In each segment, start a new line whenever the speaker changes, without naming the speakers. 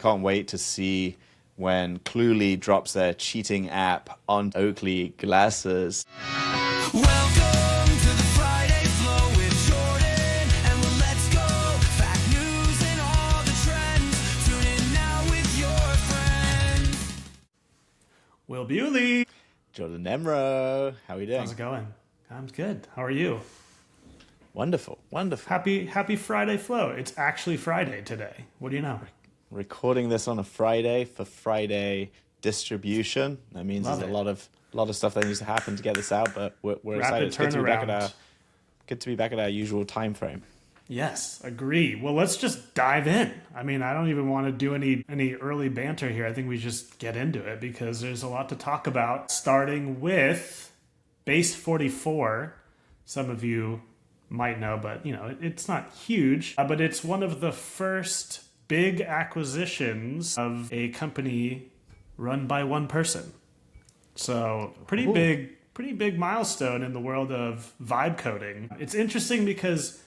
Can't wait to see when Cluely drops their cheating app on Oakley glasses.
Welcome to the Friday Flow with Jordan and well, let's go. Fact news and all the trends. Tune in now with your friends.
Will Bewley.
Jordan Emro, how are you doing?
How's it going? I'm good. How are you?
Wonderful.
Happy Friday Flow. It's actually Friday today. What do you know?
Recording this on a Friday for Friday distribution. That means
Love
there's
it.
a lot of stuff that needs to happen to get this out, but we're excited.
Rapid
It's good to be back at
turnaround.
good to be back at our usual time frame.
Yes, agree. Well, let's just dive in. I mean, I don't even want to do any early banter here. I think we just get into it because there's a lot to talk about, starting with Base44. Some of you might know, but it's not huge, but it's one of the first big acquisitions of a company run by one person. So pretty big milestone in the world of vibe coding. It's interesting because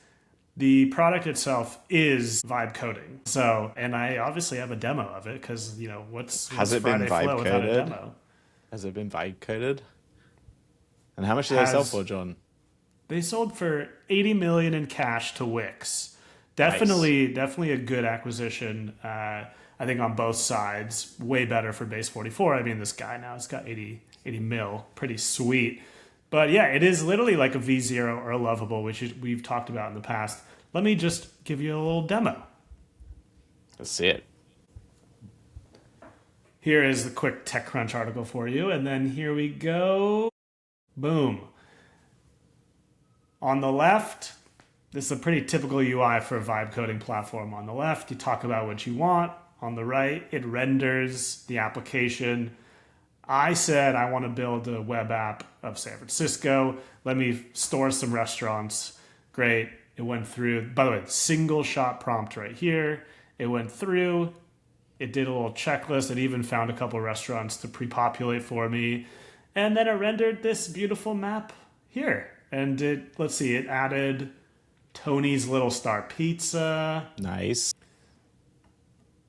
the product itself is vibe coding. So, and I obviously have a demo of it because, what's
Has it been
Friday Flow
vibe
without a
coded?
demo?
Has it been vibe coded? And how much did they sell for, John?
They sold for 80 million in cash to Wix. Definitely a good acquisition. I think on both sides, way better for Base44. I mean, this guy now has got 80 mil, pretty sweet. But yeah, it is literally like a V0 or a Lovable, which we've talked about in the past. Let me just give you a little demo.
Let's see it.
Here is the quick TechCrunch article for you, and then here we go. Boom. On the left, this is a pretty typical UI for a vibe coding platform. On the left, you talk about what you want. On the right, it renders the application. I said I want to build a web app of San Francisco. Let me store some restaurants. Great. It went through. By the way, single shot prompt right here. It went through. It did a little checklist. It even found a couple restaurants to pre-populate for me. And then it rendered this beautiful map here. And it added Tony's Little Star Pizza.
Nice.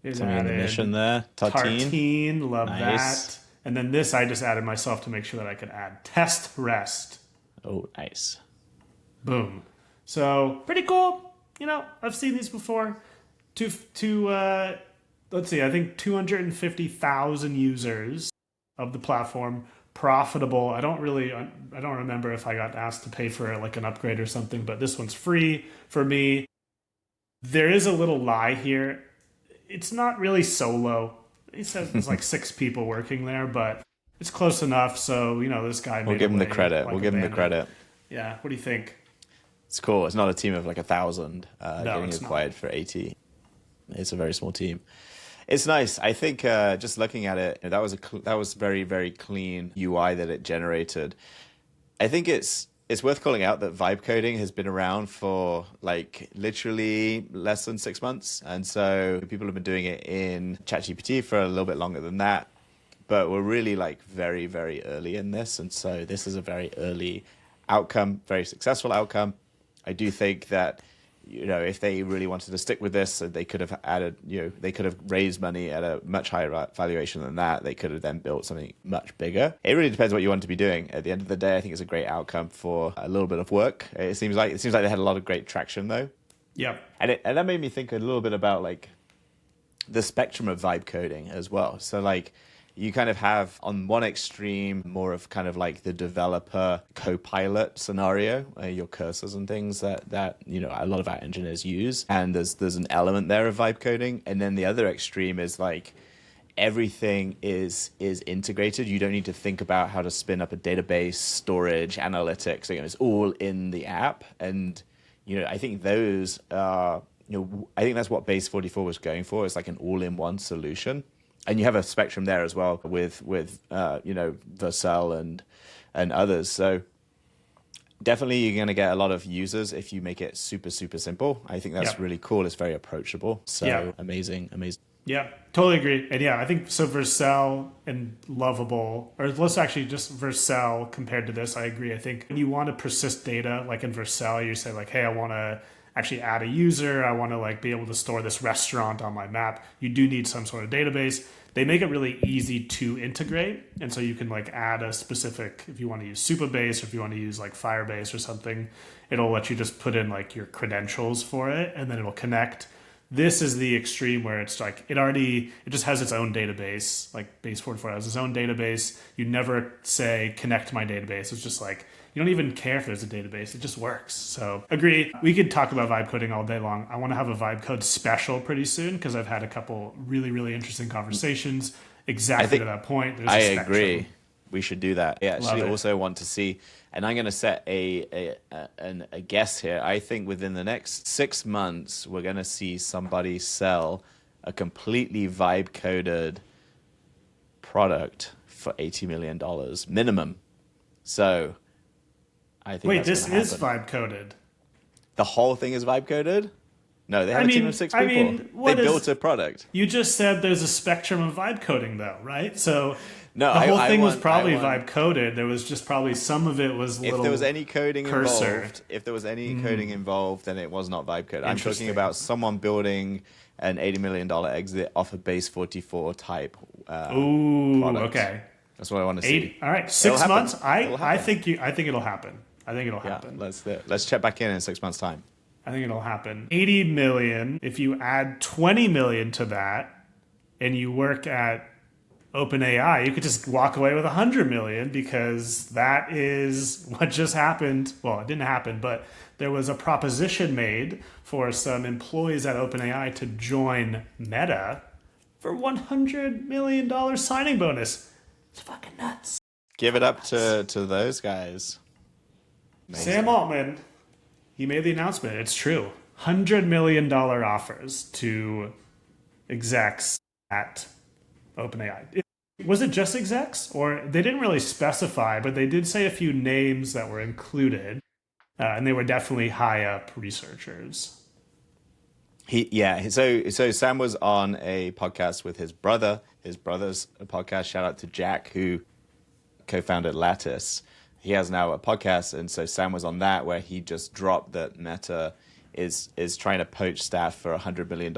It
Some ammunition there.
Tartine. Love
Nice.
that. And then this I just added myself to make sure that I could add test rest.
Oh, nice.
Boom. So pretty cool. I've seen these before. Let's see, I think 250,000 users of the platform. Profitable. I don't remember if I got asked to pay for like an upgrade or something, but this one's free for me. There is a little lie here. It's not really solo. He says there's like 6 people working there, but it's close enough. So, this guy made
We'll give him the
away
credit.
like
We'll
a
give him the
bandit.
credit.
Yeah. What do you think?
It's cool. It's not a team of like 1,000 getting
it's not.
acquired for 80. It's a very small team. It's nice. I think just looking at it, that was very, very clean UI that it generated. I think it's worth calling out that vibe coding has been around for like literally less than 6 months. And so people have been doing it in ChatGPT for a little bit longer than that. But we're really like very, very early in this. And so this is a very early outcome, very successful outcome. I do think that if they really wanted to stick with this, they could have added, they could have raised money at a much higher valuation than that. They could have then built something much bigger. It really depends what you want to be doing. At the end of the day, I think it's a great outcome for a little bit of work. It seems like they had a lot of great traction though.
Yep.
And that made me think a little bit about like the spectrum of vibe coding as well. So like you kind of have on one extreme more of kind of like the developer co-pilot scenario, your cursors and things that a lot of our engineers use, and there's an element there of vibe coding. And then the other extreme is like everything is integrated. You don't need to think about how to spin up a database, storage, analytics. It's all in the app. And I think those are I think that's what Base44 was going for. It's like an all-in-one solution. And you have a spectrum there as well with Vercel and others. So definitely you're going to get a lot of users if you make it super, super simple. I think that's really cool. It's very approachable. So amazing.
Yeah, totally agree. And I think so Vercel and Lovable, or let's actually just Vercel compared to this, I agree. I think when you want to persist data, like in Vercel, you say like, hey, I want to actually add a user. I want to like be able to store this restaurant on my map. You do need some sort of database. They make it really easy to integrate. And so you can like add a specific, if you want to use Supabase or if you want to use like Firebase or something, it'll let you just put in like your credentials for it and then it'll connect. This is the extreme where it's like it just has its own database. Like Base44 has its own database. You never say connect to my database. It's just like you don't even care if there's a database. It just works. So agree. We could talk about vibe coding all day long. I want to have a vibe code special pretty soon because I've had a couple really, really interesting conversations exactly to that point.
I agree. We should do that. I actually also want to see, and I'm going to set a guess here. I think within the next 6 months, we're going to see somebody sell a completely vibe coded product for $80 million minimum. So I think
this is vibe coded.
The whole thing is vibe coded? No, they have a team of 6 people. They built a product.
You just said there's a spectrum of vibe coding, though, right? So
no,
the whole thing was probably vibe coded. There was just probably some of it was little.
If there was any coding
cursor.
coding involved, then it was not vibe coded. I'm talking about someone building an $80 million exit off a Base44 type product.
Okay.
That's what I want to see.
All right, 6 months. I think it'll happen. I think it'll happen.
Let's check back in 6 months' time.
I think it'll happen. 80 million. If you add 20 million to that, and you work at OpenAI, you could just walk away with 100 million because that is what just happened. Well, it didn't happen, but there was a proposition made for some employees at OpenAI to join Meta for $100 million signing bonus. It's fucking nuts.
Give it up to those guys. Amazing.
Sam Altman, he made the announcement. It's true. $100 million offers to execs at OpenAI. Was it just execs? Or they didn't really specify, but they did say a few names that were included. And they were definitely high up researchers.
So Sam was on a podcast with his brother. His brother's a podcast. Shout out to Jack, who co-founded Lattice. He has now a podcast, and so Sam was on that, where he just dropped that Meta is trying to poach staff for $100 million.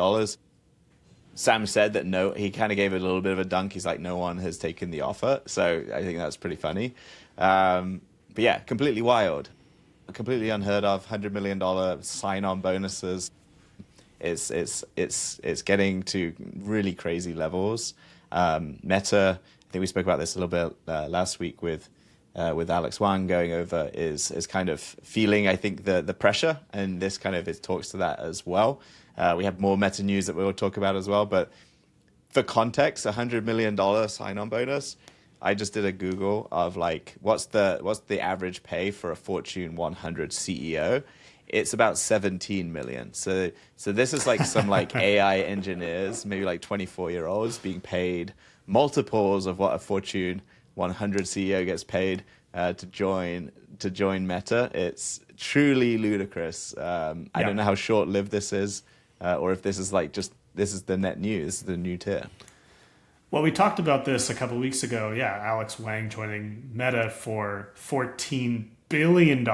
Sam said that no, he kind of gave it a little bit of a dunk. He's like, no one has taken the offer. So I think that's pretty funny. But yeah, completely wild. Completely unheard of. $100 million sign-on bonuses. It's getting to really crazy levels. Meta, I think we spoke about this a little bit last week with Alex Wang going over, is kind of feeling, I think, the pressure, and this kind of talks to that as well. We have more Meta news that we'll talk about as well, but for context, $100 million sign-on bonus. I just did a Google of like what's the average pay for a Fortune 100 CEO. It's about 17 million. So this is like some like AI engineers, maybe like 24-year-olds being paid multiples of what a Fortune 100 CEO gets paid to join Meta. It's truly ludicrous. I don't know how short-lived this is, or if this is like this is the net new. This is the new tier.
Well, we talked about this a couple weeks ago. Yeah, Alex Wang joining Meta for $14 billion.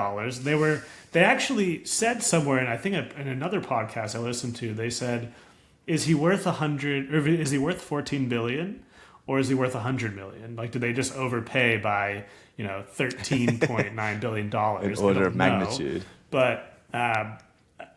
They actually said somewhere, and I think in another podcast I listened to, they said, is he worth 100 or is he worth 14 billion? Or is he worth 100 million? Like, did they just overpay by, $13.9 billion?
In order of magnitude.
But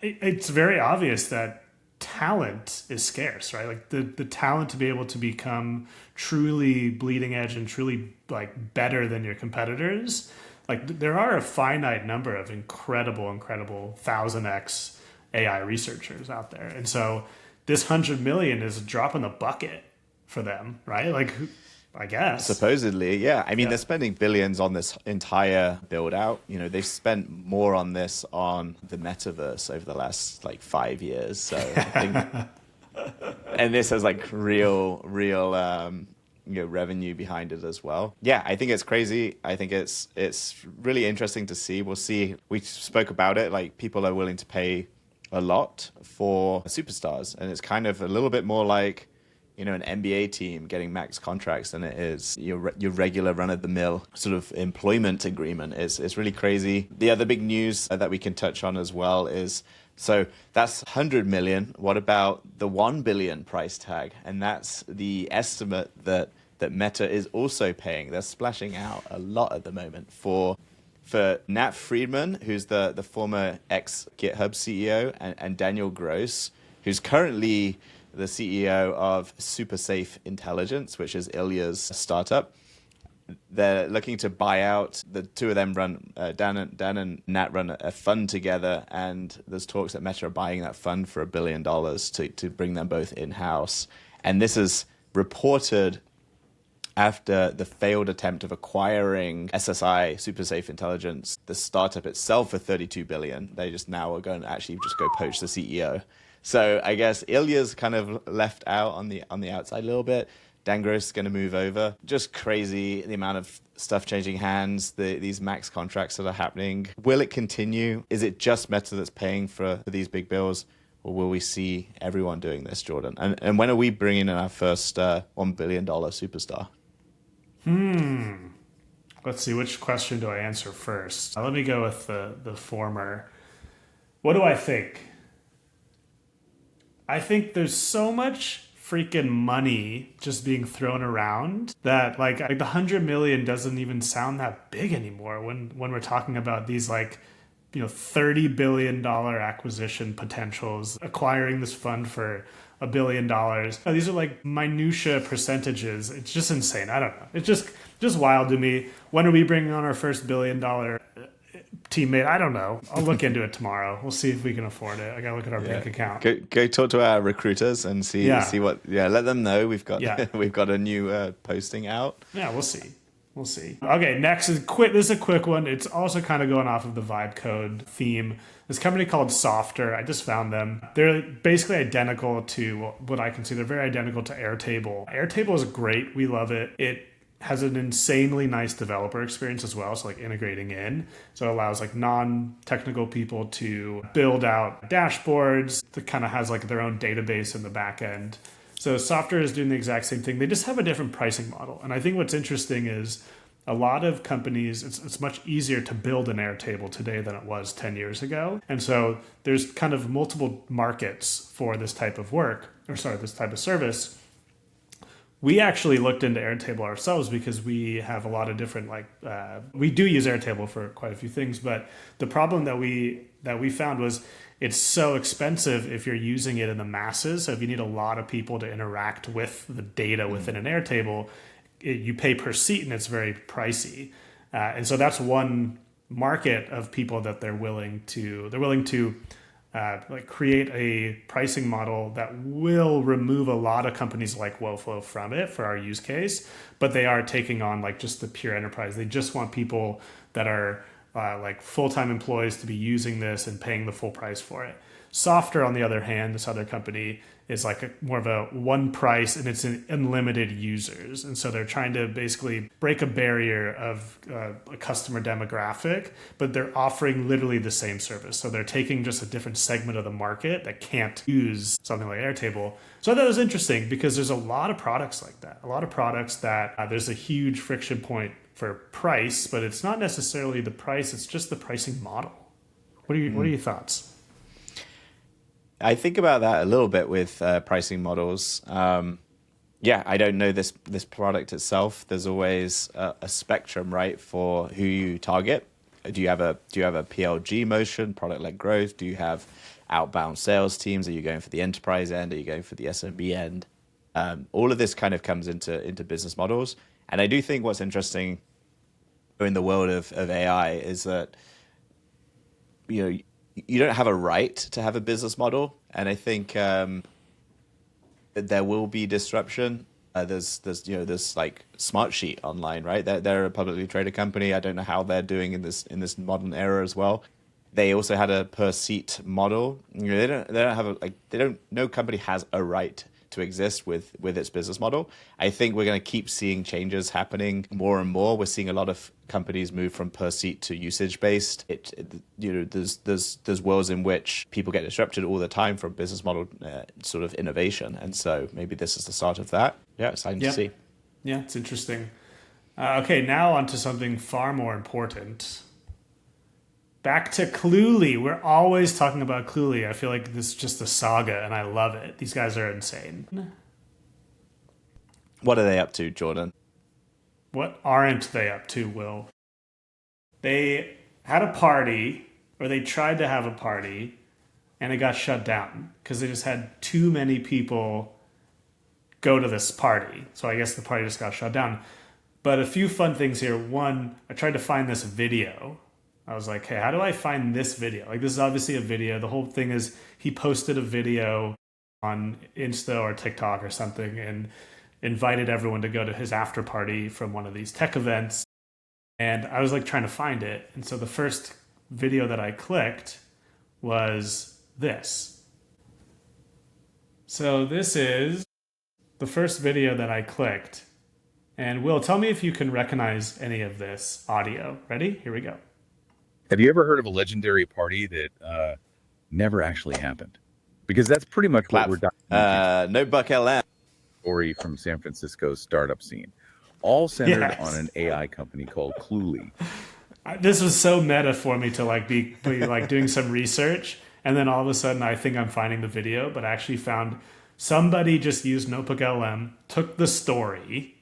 it's very obvious that talent is scarce, right? Like the talent to be able to become truly bleeding edge and truly like better than your competitors. Like there are a finite number of incredible 1000x AI researchers out there. And so this 100 million is a drop in the bucket for them, right? Like, I guess.
Supposedly, yeah. I mean, they're spending billions on this entire build out. They've spent more on this on the metaverse over the last 5 years. So I think, and this has real revenue behind it as well. Yeah, I think it's crazy. I think it's really interesting to see. We'll see. We spoke about it. People are willing to pay a lot for superstars, and it's kind of a little bit more like an NBA team getting max contracts than it is your regular run-of-the-mill sort of employment agreement. It's really crazy. The other big news that we can touch on as well is, so that's 100 million. What about the 1 billion price tag? And that's the estimate that Meta is also paying. They're splashing out a lot at the moment for Nat Friedman, who's the former ex-GitHub CEO, and Daniel Gross, who's currently the CEO of SuperSafe Intelligence, which is Ilya's startup. They're looking to buy out. The two of them run, Dan and Nat run a fund together, and there's talks that Meta are buying that fund for $1 billion to bring them both in-house. And this is reported after the failed attempt of acquiring SSI, SuperSafe Intelligence, the startup itself, for $32 billion. They just now are going to actually just go poach the CEO. So I guess Ilya's kind of left out on the outside a little bit. Dan Gross is going to move over. Just crazy, the amount of stuff changing hands, these max contracts that are happening. Will it continue? Is it just Meta that's paying for these big bills? Or will we see everyone doing this, Jordan? And when are we bringing in our first $1 billion superstar?
Let's see, which question do I answer first? Let me go with the former. What do I think? I think there's so much freaking money just being thrown around that like the 100 million doesn't even sound that big anymore when we're talking about these $30 billion acquisition potentials, acquiring this fund for $1 billion. These are like minutia percentages. It's just insane. I don't know. It's just wild to me. When are we bringing on our first $1 billion teammate? I don't know. I'll look into it tomorrow. We'll see if we can afford it. I gotta look at our bank account.
Go talk to our recruiters and see what. Yeah, let them know we've got we've got a new posting out.
Yeah, we'll see. We'll see. Okay, next is quick. This is a quick one. It's also kind of going off of the vibe code theme. This company called Softr, I just found them. They're basically identical to what I consider very identical to Airtable. Airtable is great. We love it. It has an insanely nice developer experience as well. So like integrating in. So it allows like non-technical people to build out dashboards. That kind of has like their own database in the back end. So Softr is doing the exact same thing. They just have a different pricing model. And I think what's interesting is a lot of companies, it's much easier to build an Airtable today than it was 10 years ago. And so there's kind of multiple markets for this type of this type of service. We actually looked into Airtable ourselves because we have a lot of different, we do use Airtable for quite a few things. But the problem that we found was it's so expensive if you're using it in the masses. So if you need a lot of people to interact with the data within an Airtable, you pay per seat and it's very pricey. And so that's one market of people that they're willing to create a pricing model that will remove a lot of companies like Woflow from it for our use case, but they are taking on like just the pure enterprise. They just want people that are like full-time employees to be using this and paying the full price for it. Softr, on the other hand, this other company, is like more of a one price and it's an unlimited users. And so they're trying to basically break a barrier of a customer demographic, but they're offering literally the same service. So they're taking just a different segment of the market that can't use something like Airtable. So I thought it was interesting because there's a lot of products like that. A lot of products that there's a huge friction point for price, but it's not necessarily the price, it's just the pricing model. What are your thoughts?
I think about that a little bit with pricing models. I don't know this product itself. There's always a spectrum, right, for who you target. Do you have a PLG motion, product-led growth? Do you have outbound sales teams? Are you going for the enterprise end? Are you going for the SMB end? All of this kind of comes into business models. And I do think what's interesting in the world of AI is that you don't have a right to have a business model, and I think that there will be disruption. There's like Smartsheet online, right? They're a publicly traded company. I don't know how they're doing in this modern era as well. They also had a per seat model. They don't have no company has a right to exist with its business model. I think we're going to keep seeing changes happening more and more. We're seeing a lot of companies move from per seat to usage based. There's worlds in which people get disrupted all the time from business model sort of innovation, and so maybe this is the start of that. Yeah, exciting to see.
Yeah, it's interesting. Okay, now on to something far more important. Back to Cluely. We're always talking about Cluely. I feel like this is just a saga, and I love it. These guys are insane.
What are they up to, Jordan?
What aren't they up to, Will? They had a party, or they tried to have a party, and it got shut down because they just had too many people go to this party. So I guess the party just got shut down. But a few fun things here. One, I tried to find this video. I was like, hey, how do I find this video? Like, this is obviously a video. The whole thing is he posted a video on Insta or TikTok or something and invited everyone to go to his after party from one of these tech events. And I was like trying to find it. And so the first video that I clicked was this. So this is the first video that I clicked. And Will, tell me if you can recognize any of this audio. Ready? Here we go.
Have you ever heard of a legendary party that never actually happened? Because that's pretty much what we're documenting.
No Buck LM.
Story from San Francisco's startup scene, all centered
Yes.
on an AI company called Cluely.
This was so meta for me to like be like doing some research, and then all of a sudden I think I'm finding the video, but I actually found somebody just used Notebook LM, took the story,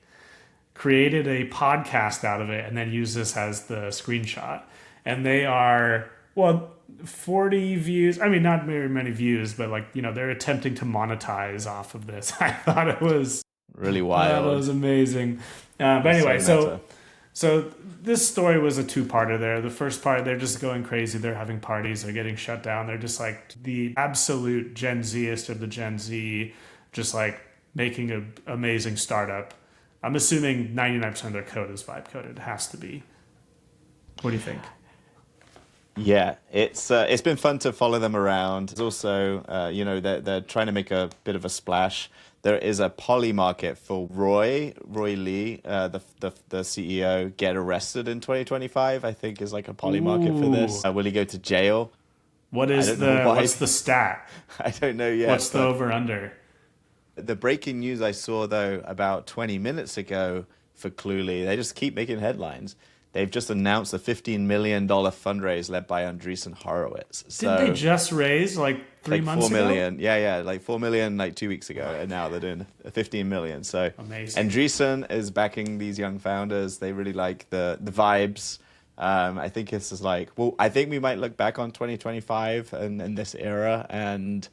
created a podcast out of it, and then used this as the screenshot. And they are, 40 views. I mean, not very many views, but like, they're attempting to monetize off of this. I thought it was
Really wild.
That was amazing. But anyway, so this story was a two-parter there. The first part, they're just going crazy. They're having parties. They're getting shut down. They're just like the absolute Gen Zest of the Gen Z, just like making an amazing startup. I'm assuming 99% of their code is vibe coded. It has to be. What do you think?
Yeah, it's been fun to follow them around. It's also, they're trying to make a bit of a splash. There is a poly market for Roy Lee, the CEO, get arrested in 2025. I think is like a poly market for this. Will he go to jail?
What's the stat?
I don't know yet.
What's the over under?
The breaking news I saw though about 20 minutes ago for Cluely, they just keep making headlines. They've just announced a $15 million fundraise led by Andreessen Horowitz. So,
didn't they just raise like 3 months ago?
4 million. Yeah, like 4 million like 2 weeks ago, and now they're doing 15 million. So
amazing.
Andreessen is backing these young founders. They really like the vibes. I think it's just like, I think we might look back on 2025 and this era, and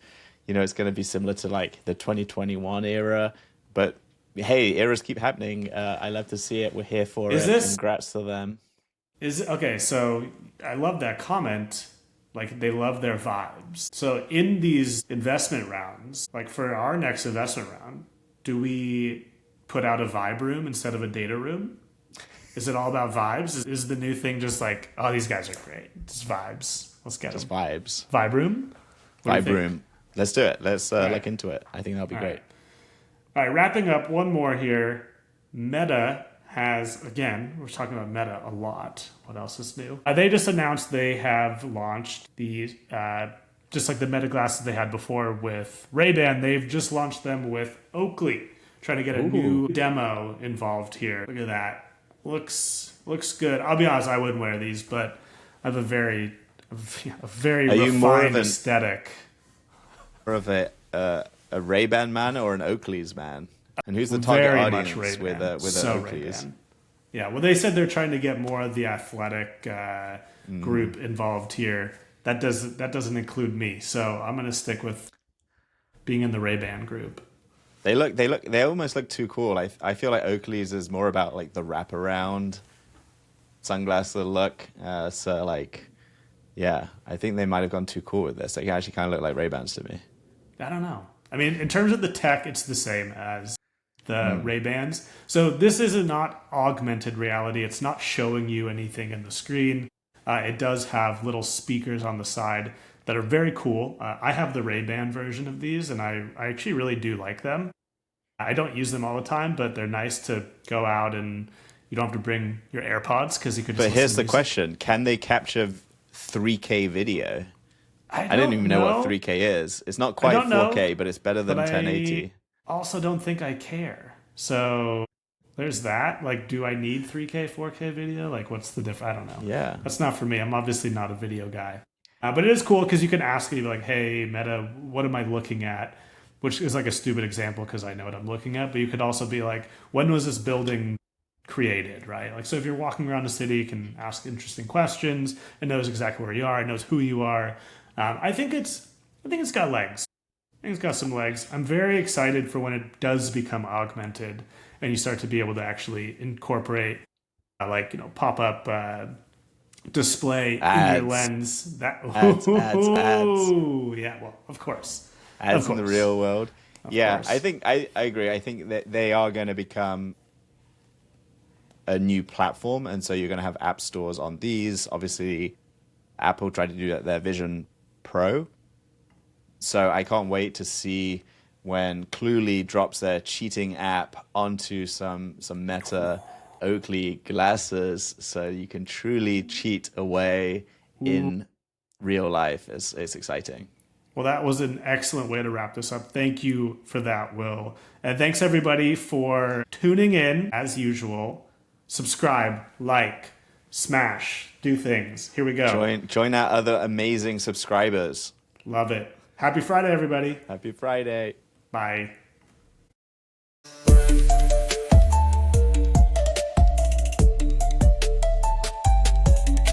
it's going to be similar to like the 2021 era, but hey, eras keep happening. I love to see it. We're here for it. Congrats to them.
Okay, so I love that comment. Like, they love their vibes. So in these investment rounds, like for our next investment round, do we put out a vibe room instead of a data room? Is it all about vibes? Is the new thing just like, oh, these guys are great. Just vibes. Let's get
Just
them.
vibes.
Vibe room? What do you
Vibe
think?
room. Let's do it. Let's look into it. I think that'll be great.
Right. All right, wrapping up, one more here. Meta has, again, we're talking about Meta a lot. What else is new? They just announced they have launched the, just like the Meta glasses they had before with Ray-Ban, they've just launched them with Oakley. Trying to get a new demo involved here. Look at that. Looks good. I'll be honest, I wouldn't wear these, but I have a very refined aesthetic.
More of a Ray-Ban man or an Oakley's man? And who's the target audience with Oakley's? Ray-Ban.
Yeah, well, they said they're trying to get more of the athletic group involved here. That doesn't include me, so I'm going to stick with being in the Ray-Ban group.
They almost look too cool. I feel like Oakley's is more about like the wraparound sunglasses look. So like, yeah, I think they might have gone too cool with this. They actually kind of look like Ray-Bans to me.
I don't know. I mean, in terms of the tech, it's the same as the Ray-Bans. So this is not augmented reality. It's not showing you anything in the screen. It does have little speakers on the side. that are very cool. I have the Ray-Ban version of these, and I actually really do like them. I don't use them all the time, but they're nice to go out and you don't have to bring your AirPods because you could just
But here's the
listen to music.
question: can they capture 3K video?
I
I didn't even know what
know.
3K is. It's not quite
don't know,
4K, but it's better than
but
1080.
I also don't think I care. So there's that. Like, do I need 3K, 4K video? Like, what's the difference? I don't know.
Yeah.
That's not for me. I'm obviously not a video guy. But it is cool because you can ask me, like, hey, Meta, what am I looking at? Which is like a stupid example because I know what I'm looking at. But you could also be like, when was this building created, right? Like, so if you're walking around a city, you can ask interesting questions. It knows exactly where you are. It knows who you are. I think it's got legs. I think it's got some legs. I'm very excited for when it does become augmented and you start to be able to actually incorporate, pop up display in
Ads.
your lens. That
Ads.
Yeah, well, of course.
Ads
Of
in the
course.
real world. Yeah,
course.
I think I agree. I think that they are going to become a new platform, and so you're going to have app stores on these. Obviously, Apple tried to do that with their Vision Pro. So I can't wait to see when Cluely drops their cheating app onto some Meta Oakley glasses, so you can truly cheat away in real life. It's exciting.
Well, that was an excellent way to wrap this up. Thank you for that, Will. And thanks everybody for tuning in as usual. Subscribe, like, smash, do things. Here we go.
Join our other amazing subscribers.
Love it. Happy Friday, everybody.
Happy Friday.
Bye.